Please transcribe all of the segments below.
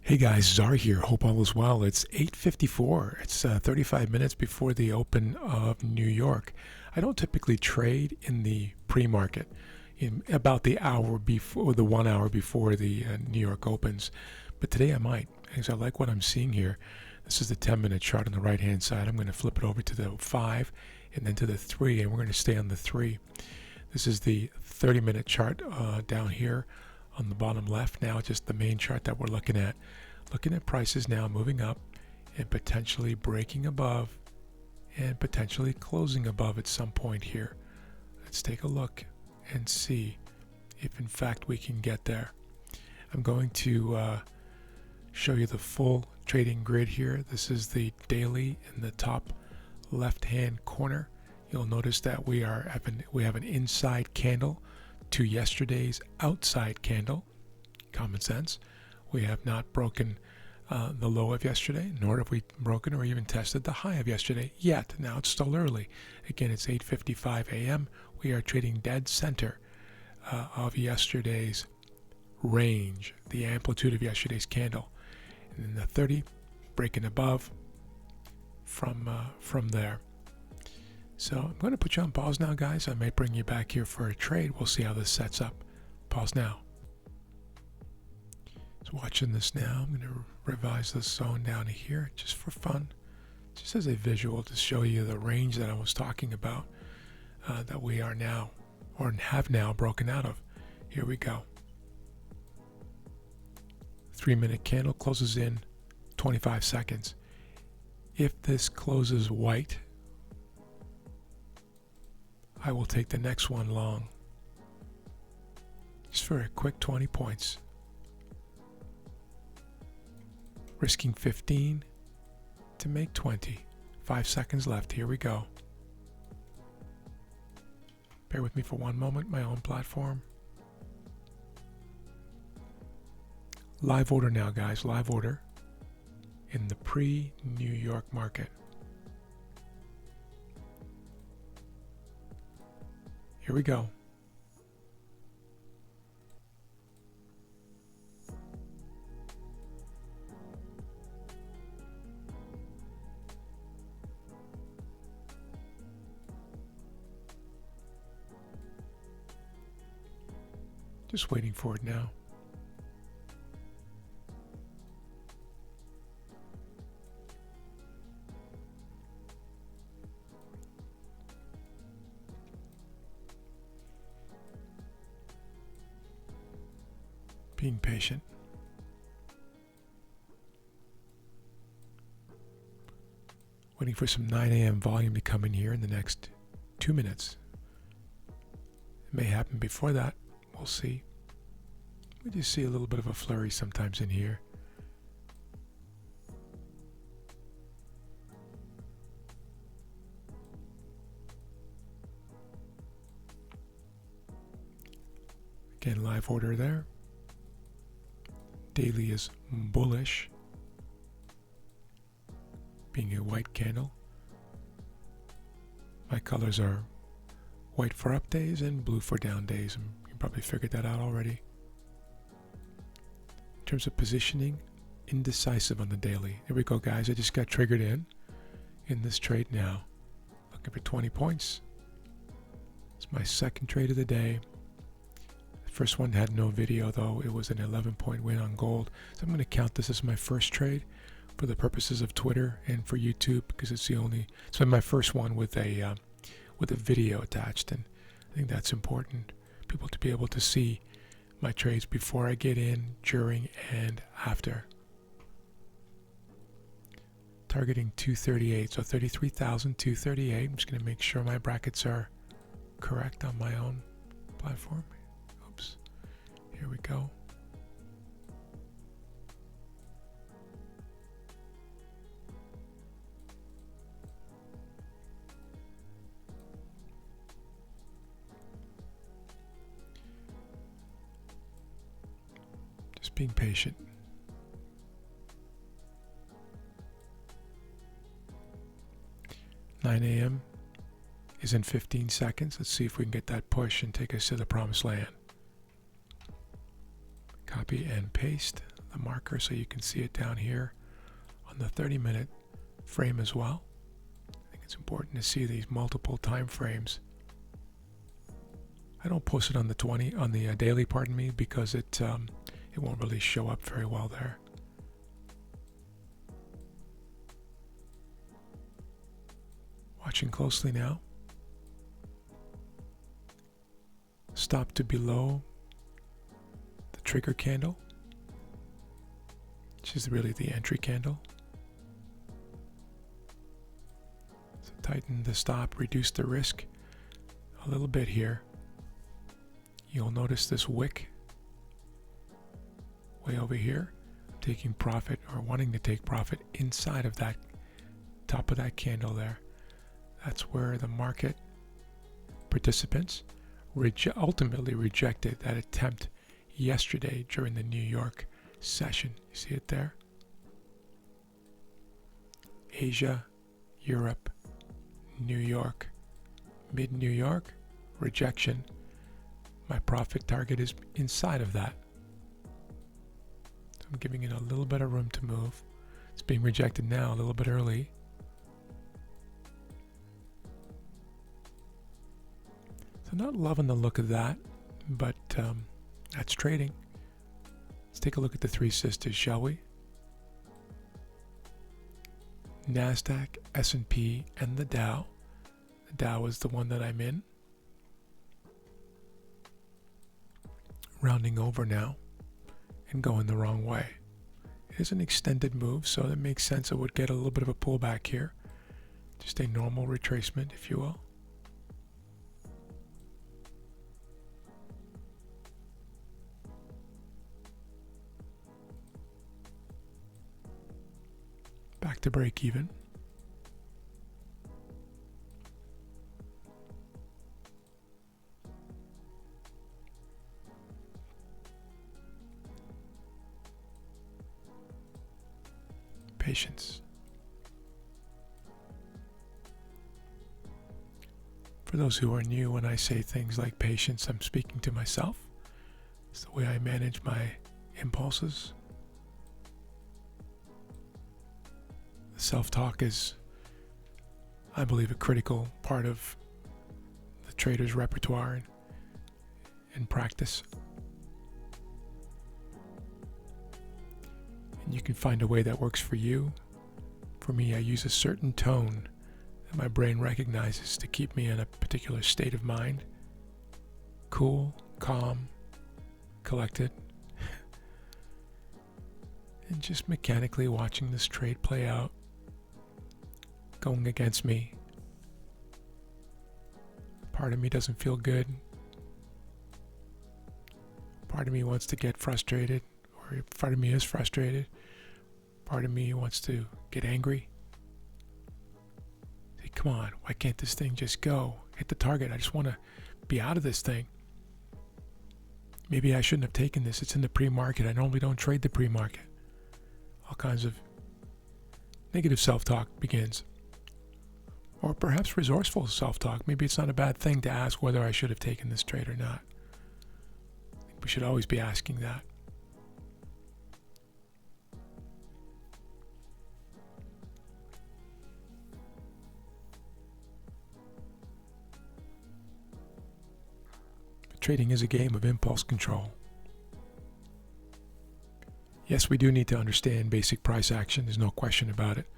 Hey guys, Czar here. Hope all is well. It's 8:54. It's 35 minutes before the open of New York. I don't typically trade in the pre-market in about the hour before, the 1 hour before the New York opens, but today I might because I like what I'm seeing here. This is the 10-minute chart on the right-hand side. I'm going to flip it over to the 5 and then to the 3, and we're going to stay on the 3. This is the 30-minute chart down here on the bottom left. Now just the main chart that we're looking at prices now moving up and potentially breaking above and potentially closing above at some point here. Let's take a look and see if in fact we can get there. I'm going to show you the full trading grid here. This is the daily in the top left hand corner. You'll notice that we have an inside candle to yesterday's outside candle. Common sense. We have not broken the low of yesterday, nor have we broken or even tested the high of yesterday yet. Now it's still early. Again, it's 8:55 a.m. We are trading dead center of yesterday's range, the amplitude of yesterday's candle, and then the 30 breaking above from there. So I'm going to put you on pause now, guys. I might bring you back here for a trade. We'll see how this sets up. Pause now. So watching this now, I'm going to revise this zone down here just for fun, just as a visual to show you the range that I was talking about that we are now, or have now broken out of. Here we go. 3-minute candle closes in 25 seconds. If this closes white, I will take the next one long, just for a quick 20 points. Risking 15 to make 20. 5 seconds left. Here we go. Bear with me for one moment. My own platform. Live order now, guys. Live order in the pre-New York market. Here we go. Just waiting for it now. Being patient. Waiting for some 9 a.m. volume to come in here in the next 2 minutes. It may happen before that. We'll see. We just see a little bit of a flurry sometimes in here. Again, live order there. Daily is bullish, being a white candle. My colors are white for up days and blue for down days, and you probably figured that out already. In terms of positioning, indecisive on the daily. There we go, guys. I just got triggered in this trade now. Looking for 20 points. It's my second trade of the day. The first one had no video, though. It was an 11-point win on gold. So I'm going to count this as my first trade for the purposes of Twitter and for YouTube, because it's been my first one with a video attached, and I think that's important. People to be able to see my trades before I get in, during, and after. Targeting 238, so 33,238. I'm just going to make sure my brackets are correct on my own platform. Oops. Here we go. Just being patient. $9 a.m. is in 15 seconds. Let's see if we can get that push and take us to the promised land. Copy and paste the marker so you can see it down here on the 30-minute frame as well. I think it's important to see these multiple time frames. I don't post it on the daily, pardon me, because it won't really show up very well there. Watching closely now. Stop to below the trigger candle, which is really the entry candle. So tighten the stop, reduce the risk a little bit here. You'll notice this wick way over here, taking profit or wanting to take profit inside of that top of that candle there. That's where the market participants ultimately rejected that attempt yesterday during the New York session. You see it there? Asia, Europe, New York, mid-New York, rejection. My profit target is inside of that. So I'm giving it a little bit of room to move. It's being rejected now a little bit early. So not loving the look of that, but that's trading. Let's take a look at the three sisters, shall we? NASDAQ, S&P, and the Dow. The Dow is the one that I'm in. Rounding over now and going the wrong way. It is an extended move, so that makes sense. It would get a little bit of a pullback here. Just a normal retracement, if you will. Back to break even. Patience. For those who are new, when I say things like patience, I'm speaking to myself. It's the way I manage my impulses. Self-talk is, I believe, a critical part of the trader's repertoire and practice. And you can find a way that works for you. For me, I use a certain tone that my brain recognizes to keep me in a particular state of mind. Cool, calm, collected. And just mechanically watching this trade play out. Going against me. Part of me doesn't feel good. Part of me wants to get frustrated, or part of me is frustrated. Part of me wants to get angry. Say, come on, why can't this thing just go? Hit the target. I just want to be out of this thing. Maybe I shouldn't have taken this. It's in the pre-market. I normally don't trade the pre-market. All kinds of negative self-talk begins. Or perhaps resourceful self-talk. Maybe it's not a bad thing to ask whether I should have taken this trade or not. I think we should always be asking that. But trading is a game of impulse control. Yes, we do need to understand basic price action. There's no question about it.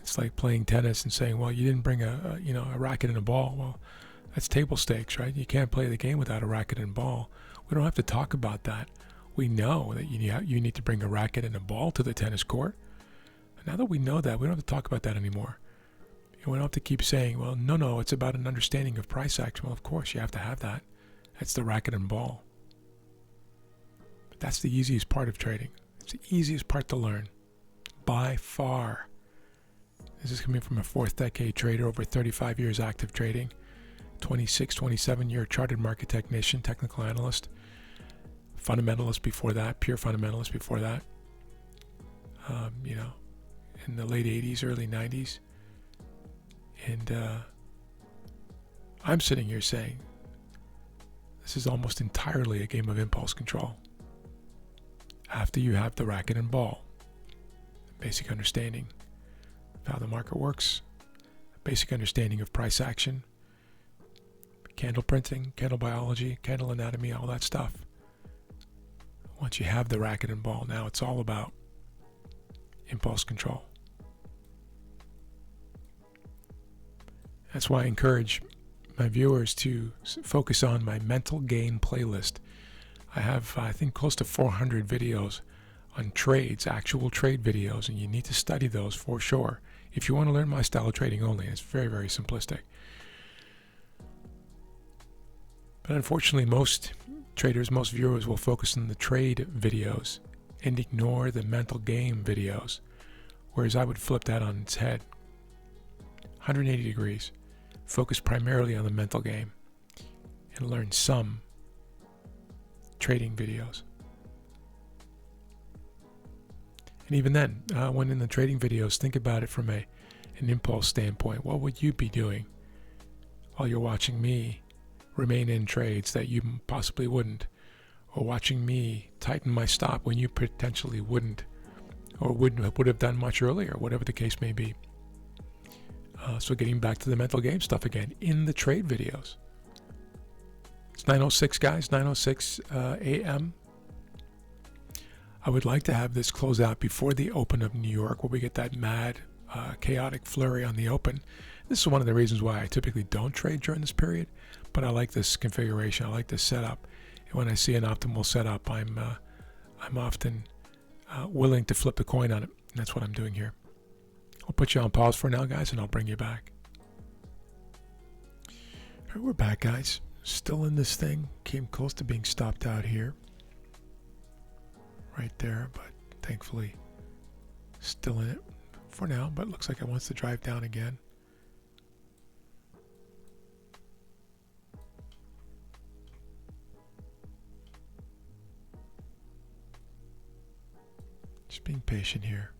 It's like playing tennis and saying, well, you didn't bring a racket and a ball. Well, that's table stakes, right? You can't play the game without a racket and ball. We don't have to talk about that. We know that you need to bring a racket and a ball to the tennis court. And now that we know that, we don't have to talk about that anymore. We don't have to keep saying, well, no, it's about an understanding of price action. Well, of course, you have to have that. That's the racket and ball. But that's the easiest part of trading. It's the easiest part to learn. By far. This is coming from a fourth decade trader, over 35 years active trading, 26, 27-year chartered market technician, technical analyst, fundamentalist before that, pure fundamentalist before that, in the late 80s, early 90s. And I'm sitting here saying, this is almost entirely a game of impulse control. after you have the racket and ball, basic understanding of how the market works, basic understanding of price action, candle printing, candle biology, candle anatomy, all that stuff. Once you have the racket and ball, now it's all about impulse control. That's why I encourage my viewers to focus on my mental game playlist. I have, I think, close to 400 videos on trades, actual trade videos, and you need to study those for sure if you want to learn my style of trading only. It's very, very simplistic. But unfortunately, most traders, most viewers will focus on the trade videos and ignore the mental game videos, whereas I would flip that on its head. 180 degrees. Focus primarily on the mental game and learn some trading videos. And even then, when in the trading videos, think about it from an impulse standpoint. What would you be doing while you're watching me remain in trades that you possibly wouldn't, or watching me tighten my stop when you potentially wouldn't, or would have done much earlier, whatever the case may be. So getting back to the mental game stuff again in the trade videos. It's 9:06, guys, 9:06 a.m. I would like to have this close out before the open of New York, where we get that mad, chaotic flurry on the open. This is one of the reasons why I typically don't trade during this period, but I like this configuration. I like this setup. And when I see an optimal setup, I'm often willing to flip the coin on it. And that's what I'm doing here. I'll put you on pause for now, guys, and I'll bring you back. All right, we're back, guys. Still in this thing. Came close to being stopped out here. Right there, but thankfully still in it for now, but looks like it wants to drive down again. Just being patient here.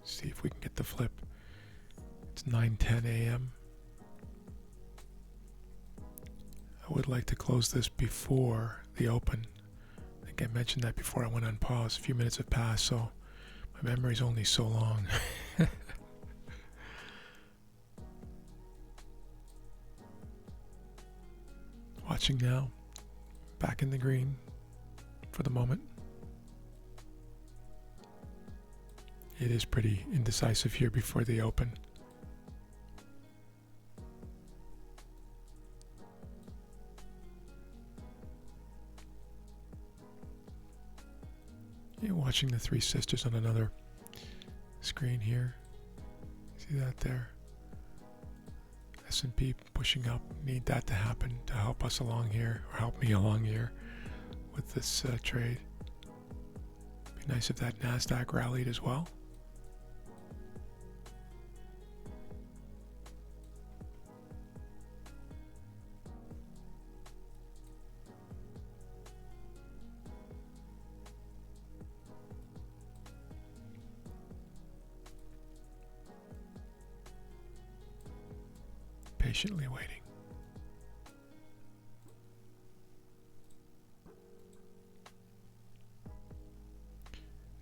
See if we can get the flip. It's 9:10 a.m. I would like to close this before the open. I think I mentioned that before I went on pause. A few minutes have passed, so my memory's only so long. Watching now. Back in the green for the moment. It is pretty indecisive here before the open. You're watching the Three Sisters on another screen here. See that there? S&P pushing up. Need that to happen to help us along here, or help me along here with this trade. Be nice if that NASDAQ rallied as well. Patiently waiting.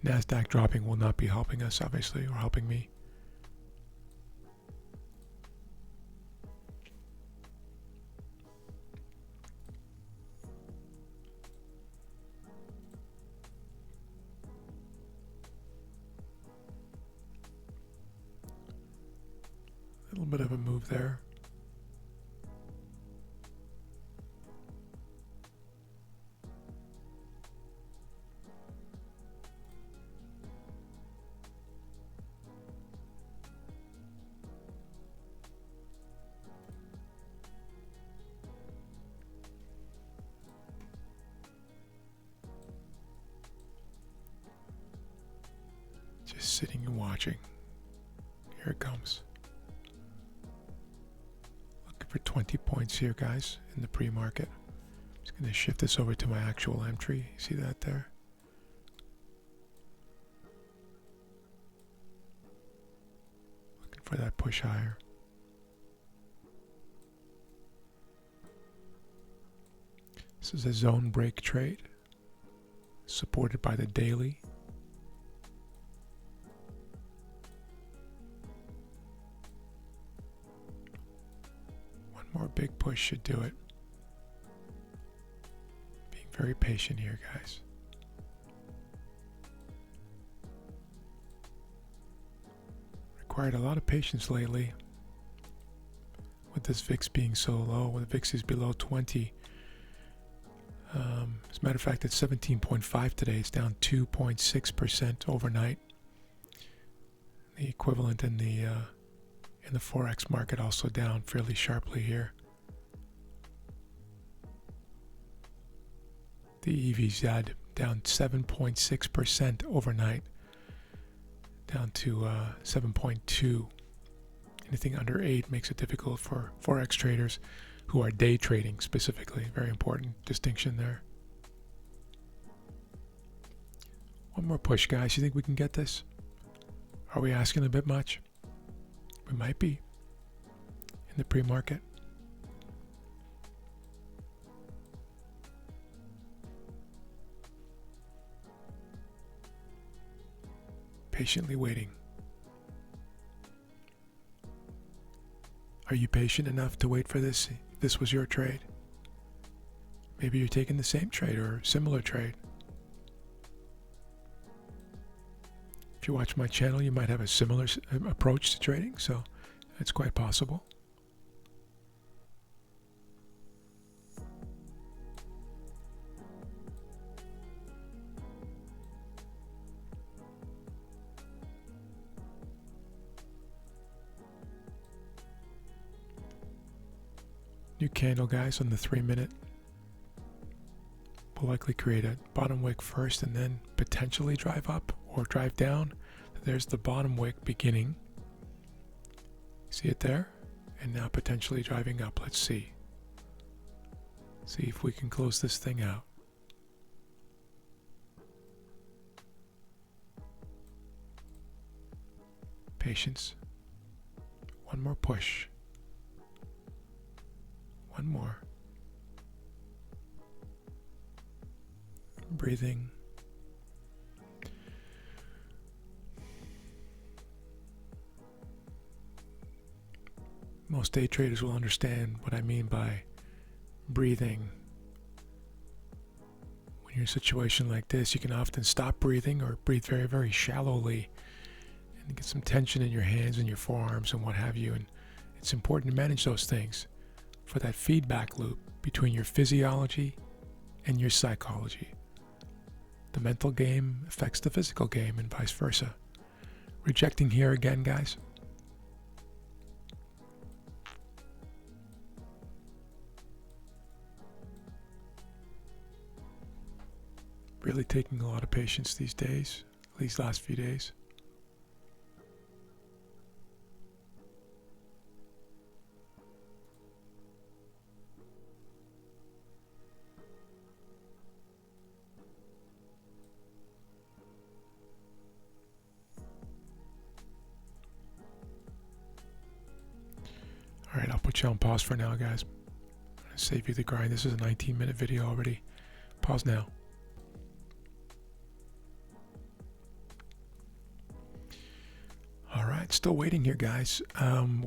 NASDAQ dropping will not be helping us, obviously, or helping me. A little bit of a move there. Just sitting and watching. Here it comes. Looking for 20 points here, guys, in the pre-market. Just going to shift this over to my actual entry. See that there? Looking for that push higher. This is a zone break trade. supported by the daily. One more big push should do it. Being very patient here, guys. Required a lot of patience lately with this VIX being so low. When the VIX is below 20, as a matter of fact, it's 17.5 today. It's down 2.6% overnight. The equivalent in the forex market also down fairly sharply here. The EVZ down 7.6% overnight, down to 7.2. Anything under 8 makes it difficult for forex traders who are day trading specifically. Very important distinction there. One more push, guys. You think we can get this? Are we asking a bit much? We might be in the pre-market. Patiently waiting. Are you patient enough to wait for this? If this was your trade. Maybe you're taking the same trade or similar trade. If you watch my channel, you might have a similar approach to trading, so it's quite possible. New candle, guys, on the 3-minute. Will likely create a bottom wick first and then potentially drive up or drive down. There's the bottom wick beginning. See it there? And now potentially driving up. Let's see. See if we can close this thing out. Patience. One more push. One more. Breathing. Most day traders will understand what I mean by breathing. When you're in a situation like this, you can often stop breathing or breathe very, very shallowly and get some tension in your hands and your forearms and what have you. And it's important to manage those things for that feedback loop between your physiology and your psychology. The mental game affects the physical game and vice versa. Rejecting here again, guys. Really taking a lot of patience these days, these last few days. All right, I'll put you on pause for now, guys. I'm gonna save you the grind. This is a 19-minute video already. Pause now. All right, still waiting here, guys.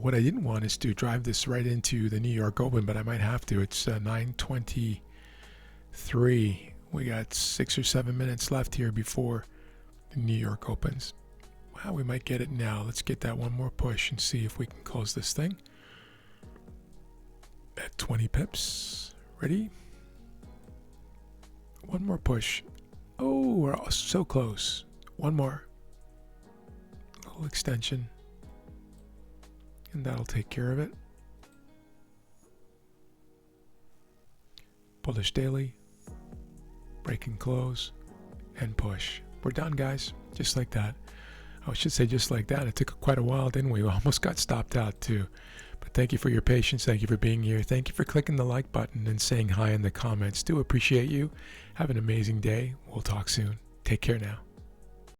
What I didn't want is to drive this right into the New York Open, but I might have to. It's 9:23. We got 6 or 7 minutes left here before the New York opens. Well, we might get it now. Let's get that one more push and see if we can close this thing. At 20 pips. Ready? One more push. Oh, we're so close. One more. Little extension. And that'll take care of it. Bullish daily. Break and close. And push. We're done, guys. Just like that. I should say just like that. It took quite a while, didn't we? We almost got stopped out too. But thank you for your patience. Thank you for being here. Thank you for clicking the like button and saying hi in the comments. Do appreciate you. Have an amazing day. We'll talk soon. Take care now.